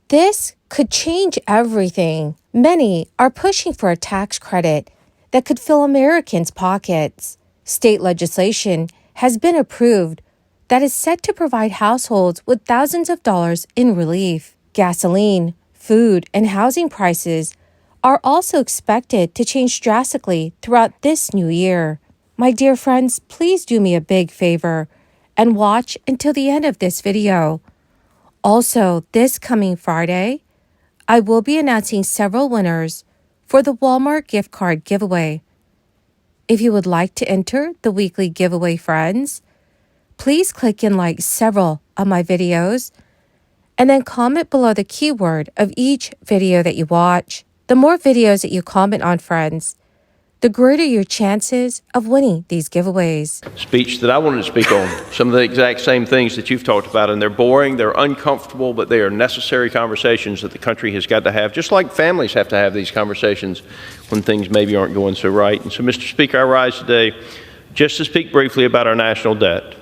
This could change everything. Many are pushing for a tax credit that could fill Americans' pockets. State legislation has been approved that is set to provide households with thousands of dollars in relief. Gasoline, food, and housing prices are also expected to change drastically throughout this new year. My dear friends, please do me a big favor and watch until the end of this video. Also, this coming Friday, I will be announcing several winners for the Walmart gift card giveaway. If you would like to enter the weekly giveaway, friends, please click and like several of my videos and then comment below the keyword of each video that you watch. The more videos that you comment on, friends, the greater your chances of winning these giveaways. Speech that I wanted to speak on, some of the exact same things that you've talked about, and they're boring, they're uncomfortable, but they are necessary conversations that the country has got to have, just like families have to have these conversations when things maybe aren't going so right. And so, Mr. Speaker, I rise today just to speak briefly about our national debt.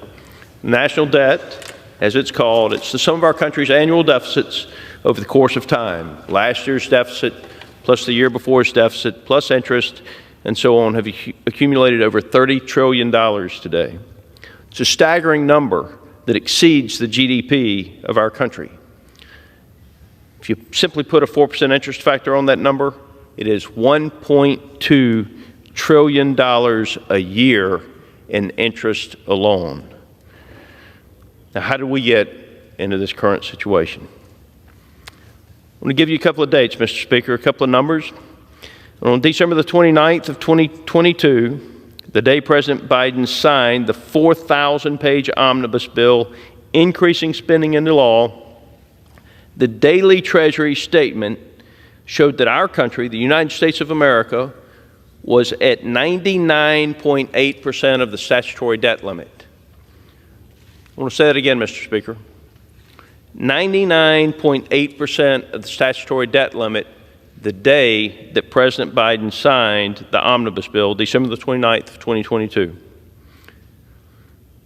National debt, as it's called, it's the sum of our country's annual deficits over the course of time. Last year's deficit plus the year before's deficit plus interest and so on have accumulated over $30 trillion today. It's a staggering number that exceeds the GDP of our country. If you simply put a 4% interest factor on that number, it is $1.2 trillion a year in interest alone. Now, how did we get into this current situation? I'm going to give you a couple of dates, Mr. Speaker, a couple of numbers. On December the 29th of 2022, the day President Biden signed the 4,000-page omnibus bill increasing spending into law, the daily Treasury statement showed that our country, the United States of America, was at 99.8% of the statutory debt limit. I want to say that again, Mr. Speaker. 99.8% of the statutory debt limit the day that President Biden signed the omnibus bill, December the 29th of 2022.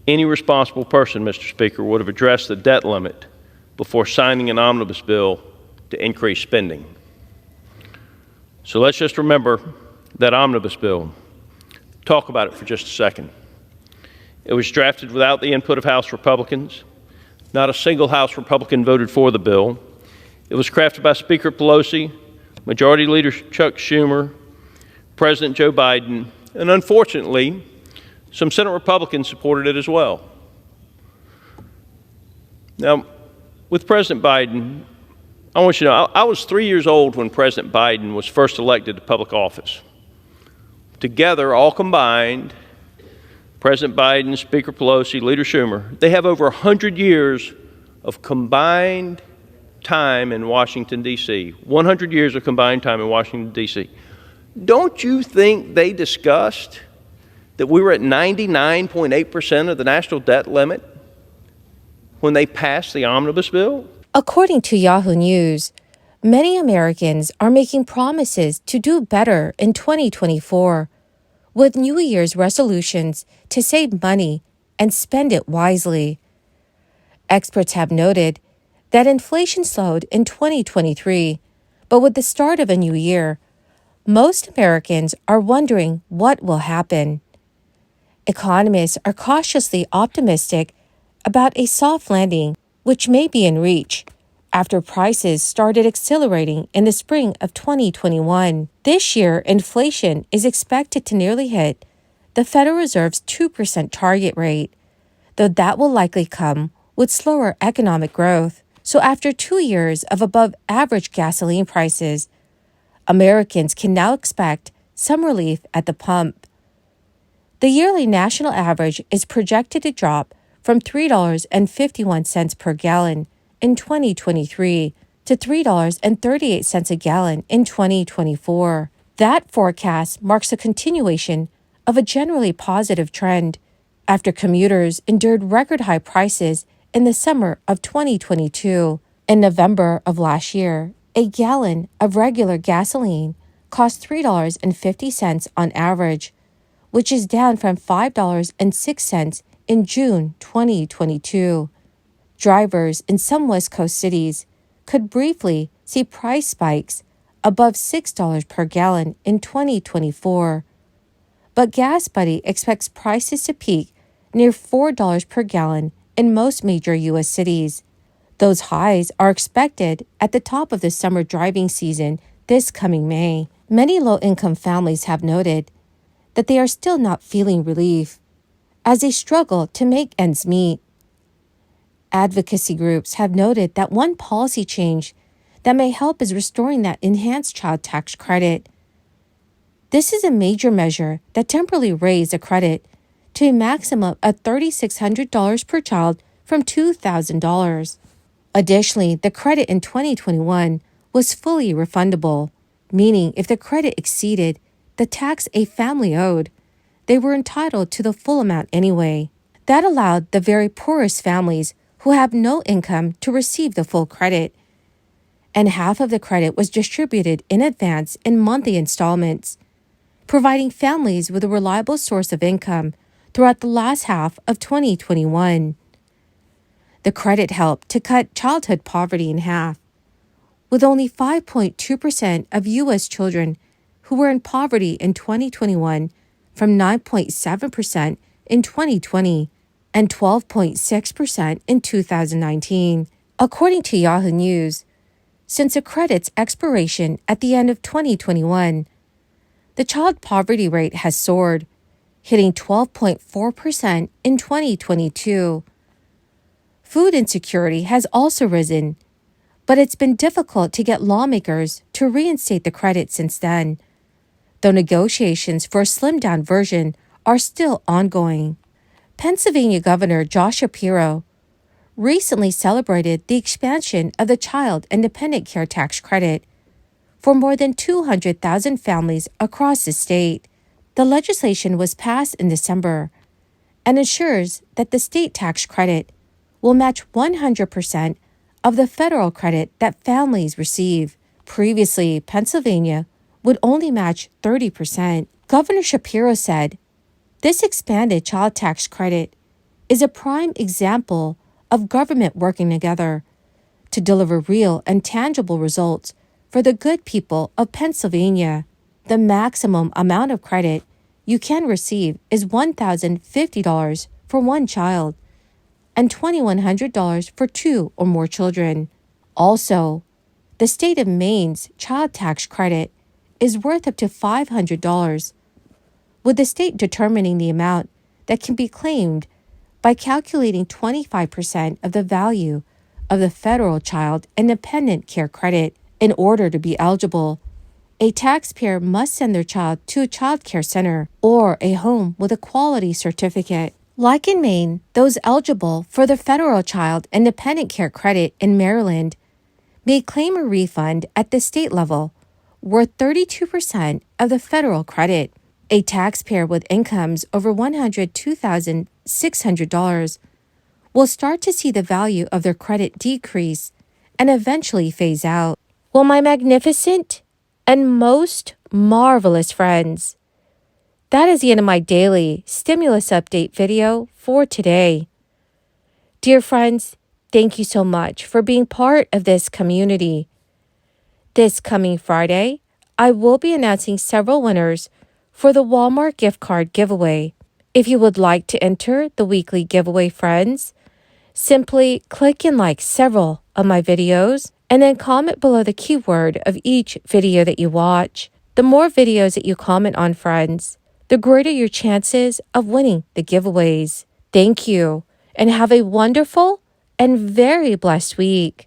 Any responsible person, Mr. Speaker, would have addressed the debt limit before signing an omnibus bill to increase spending. So let's just remember that omnibus bill. Talk about it for just a second. It was drafted without the input of House Republicans. Not a single House Republican voted for the bill. It was crafted by Speaker Pelosi, Majority Leader Chuck Schumer, President Joe Biden, and unfortunately, some Senate Republicans supported it as well. Now, with President Biden, I want you to know, I was 3 years old when President Biden was first elected to public office. Together, all combined, President Biden, Speaker Pelosi, Leader Schumer, they have over 100 years of combined time in Washington, D.C. 100 years of combined time in Washington, D.C. Don't you think they discussed that we were at 99.8% of the national debt limit when they passed the omnibus bill? According to Yahoo News, many Americans are making promises to do better in 2024 with New Year's resolutions to save money and spend it wisely. Experts have noted that inflation slowed in 2023, but with the start of a new year, most Americans are wondering what will happen. Economists are cautiously optimistic about a soft landing, which may be in reach after prices started accelerating in the spring of 2021. This year, inflation is expected to nearly hit the Federal Reserve's 2% target rate, though that will likely come with slower economic growth. So after 2 years of above-average gasoline prices, Americans can now expect some relief at the pump. The yearly national average is projected to drop from $3.51 per gallon in 2023 to $3.38 a gallon in 2024. That forecast marks a continuation of a generally positive trend after commuters endured record-high prices in the summer of 2022. In November of last year, a gallon of regular gasoline cost $3.50 on average, which is down from $5.06 in June 2022. Drivers in some West Coast cities could briefly see price spikes above $6 per gallon in 2024. But Gas Buddy expects prices to peak near $4 per gallon in most major U.S. cities. Those highs are expected at the top of the summer driving season this coming May. Many low-income families have noted that they are still not feeling relief as they struggle to make ends meet. Advocacy groups have noted that one policy change that may help is restoring that enhanced child tax credit. This is a major measure that temporarily raised the credit to a maximum of $3,600 per child from $2,000. Additionally, the credit in 2021 was fully refundable, meaning if the credit exceeded the tax a family owed, they were entitled to the full amount anyway. That allowed the very poorest families who have no income to receive the full credit, and half of the credit was distributed in advance in monthly installments, providing families with a reliable source of income throughout the last half of 2021. The credit helped to cut childhood poverty in half, with only 5.2% of U.S. children who were in poverty in 2021 from 9.7% in 2020 and 12.6% in 2019. According to Yahoo News, since the credit's expiration at the end of 2021, the child poverty rate has soared, hitting 12.4% in 2022. Food insecurity has also risen, but it's been difficult to get lawmakers to reinstate the credit since then, though negotiations for a slimmed-down version are still ongoing. Pennsylvania Governor Josh Shapiro recently celebrated the expansion of the Child and Dependent Care Tax Credit for more than 200,000 families across the state. The legislation was passed in December and ensures that the state tax credit will match 100% of the federal credit that families receive. Previously, Pennsylvania would only match 30%. Governor Shapiro said, "This expanded child tax credit is a prime example of government working together to deliver real and tangible results for the good people of Pennsylvania. The maximum amount of credit you can receive is $1,050 for one child and $2,100 for two or more children. Also, the state of Maine's child tax credit is worth up to $500, with the state determining the amount that can be claimed by calculating 25% of the value of the federal child and dependent care credit. In order to be eligible, a taxpayer must send their child to a child care center or a home with a quality certificate. Like in Maine, those eligible for the federal child and dependent care credit in Maryland may claim a refund at the state level worth 32% of the federal credit. A taxpayer with incomes over $102,600 will start to see the value of their credit decrease and eventually phase out. Well, my magnificent and most marvelous friends, that is the end of my daily stimulus update video for today. Dear friends, thank you so much for being part of this community. This coming Friday, I will be announcing several winners for the Walmart gift card giveaway. If you would like to enter the weekly giveaway, friends, simply click and like several of my videos and then comment below the keyword of each video that you watch. The more videos that you comment on, friends, the greater your chances of winning the giveaways. Thank you, and have a wonderful and very blessed week.